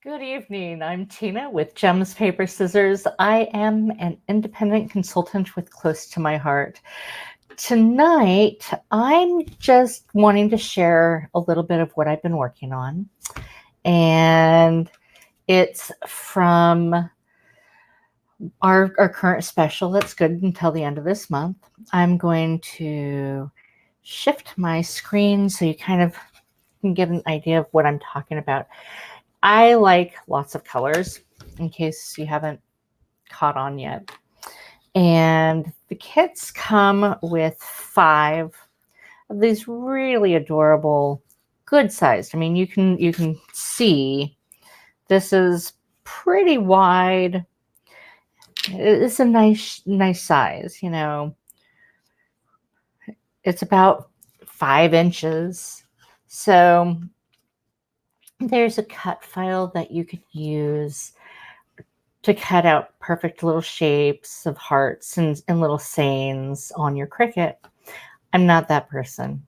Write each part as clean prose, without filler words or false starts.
Good evening. I'm Tina with Gems, Paper, Scissors. I am an independent consultant with close to my heart. Tonight, I'm just wanting to share a little bit of what I've been working on. And it's from our current special that's good until the end of this month. I'm going to shift my screen so you kind of can get an idea of what I'm talking about. I like lots of colors, in case you haven't caught on yet. And the kits come with 5 of these really adorable, good sized. I mean, you can see this is pretty wide. It's a nice size, It's about 5 inches. So there's a cut file that you could use to cut out perfect little shapes of hearts and little sayings on your Cricut. I'm not that person.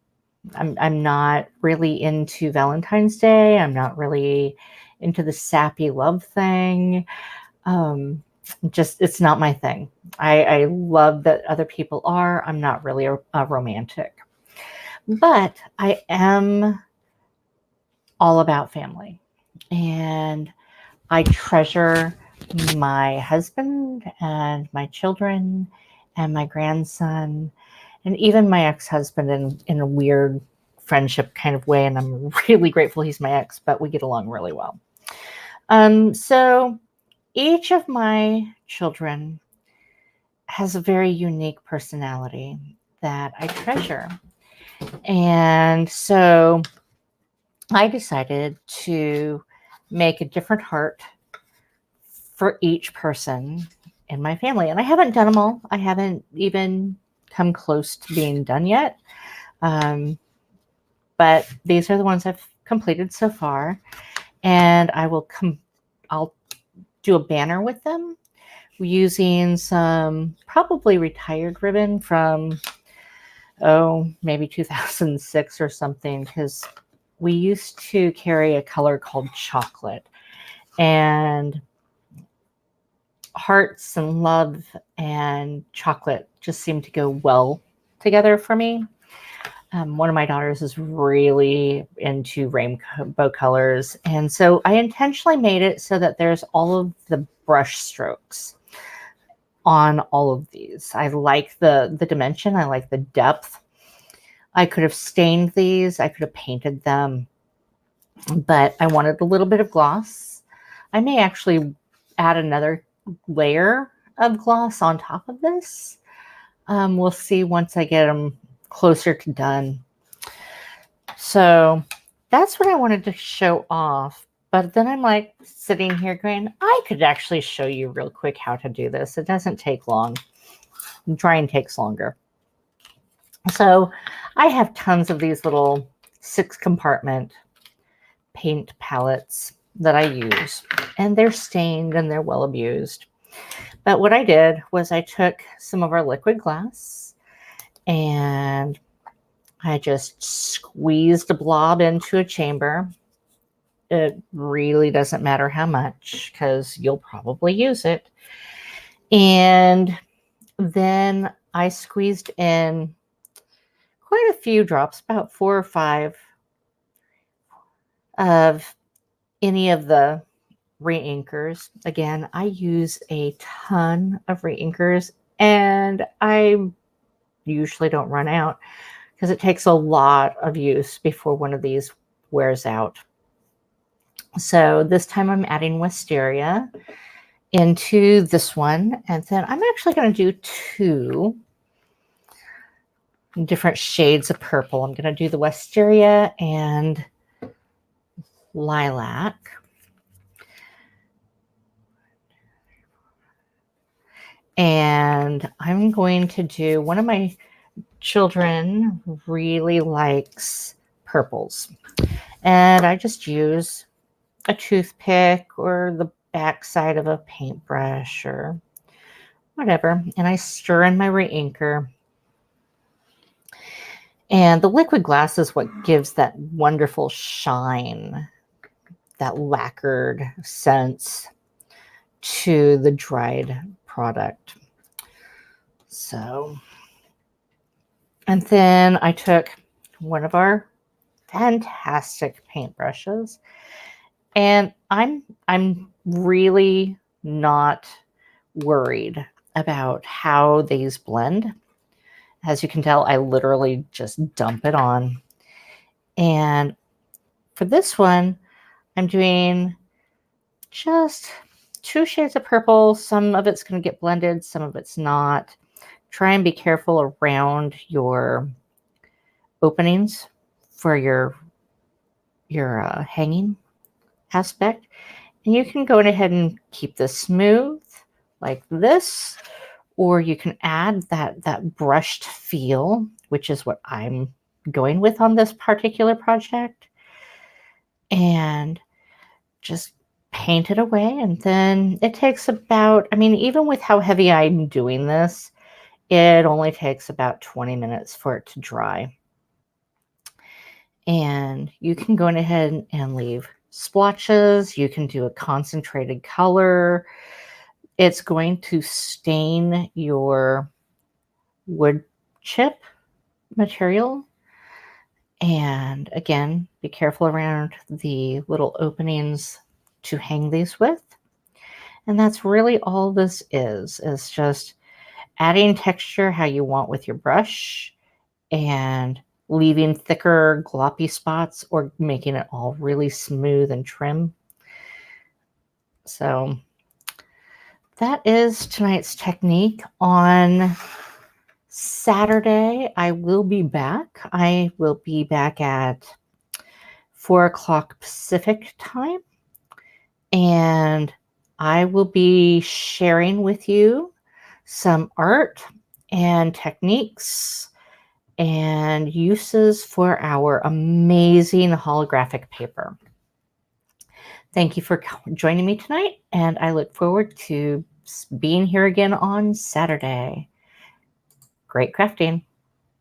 I'm not really into Valentine's Day. I'm not really into the sappy love thing. It's not my thing. I love that other people are. I'm not really a romantic. But I am all about family. And I treasure my husband and my children and my grandson and even my ex-husband in a weird friendship kind of way. And I'm really grateful he's my ex, but we get along really well. So each of my children has a very unique personality that I treasure. And so I decided to make a different heart for each person in my family. And I haven't done them all. I haven't even come close to being done yet. But these are the ones I've completed so far. And I'll do a banner with them using some probably retired ribbon from, maybe 2006 or something, because we used to carry a color called chocolate. And hearts and love and chocolate just seem to go well together for me. One of my daughters is really into rainbow colors. And so I intentionally made it so that there's all of the brush strokes on all of these. I like the dimension. I like the depth. I could have stained these. I could have painted them. But I wanted a little bit of gloss. I may actually add another layer of gloss on top of this. We'll see once I get them closer to done. So that's what I wanted to show off. But then I'm like sitting here going, I could actually show you real quick how to do this. It doesn't take long. Drying takes longer. So I have tons of these little 6-compartment paint palettes that I use, and they're stained and they're well abused. But what I did was I took some of our liquid glass and I just squeezed a blob into a chamber. It really doesn't matter how much because you'll probably use it. And then I squeezed in quite a few drops, about 4 or 5 of any of the reinkers. Again, I use a ton of reinkers and I usually don't run out because it takes a lot of use before one of these wears out. So this time I'm adding wisteria into this one, and then I'm actually going to do 2 different shades of purple. I'm going to do the wisteria and lilac. And I'm going to do, one of my children really likes purples. And I just use a toothpick or the backside of a paintbrush or whatever. And I stir in my reinker. And the liquid glass is what gives that wonderful shine that lacquered sense to the dried product. So, and then I took one of our fantastic paintbrushes, and I'm really not worried about how these blend. As you can tell, I literally just dump it on. And for this one, I'm doing just 2 shades of purple. Some of it's going to get blended, some of it's not. Try and be careful around your openings for your hanging aspect. And you can go ahead and keep this smooth like this, or you can add that brushed feel, which is what I'm going with on this particular project, and just paint it away. And then it takes about, I mean, even with how heavy I'm doing this, it only takes about 20 minutes for it to dry. And you can go ahead and leave splotches. You can do a concentrated color. It's going to stain your wood chip material. And again, be careful around the little openings to hang these with. And that's really all this is just adding texture how you want with your brush and leaving thicker gloppy spots or making it all really smooth and trim. So that is tonight's technique. On Saturday, I will be back. I will be back at 4 o'clock Pacific time, and I will be sharing with you some art and techniques and uses for our amazing holographic paper. Thank you for joining me tonight, and I look forward to being here again on Saturday. Great crafting.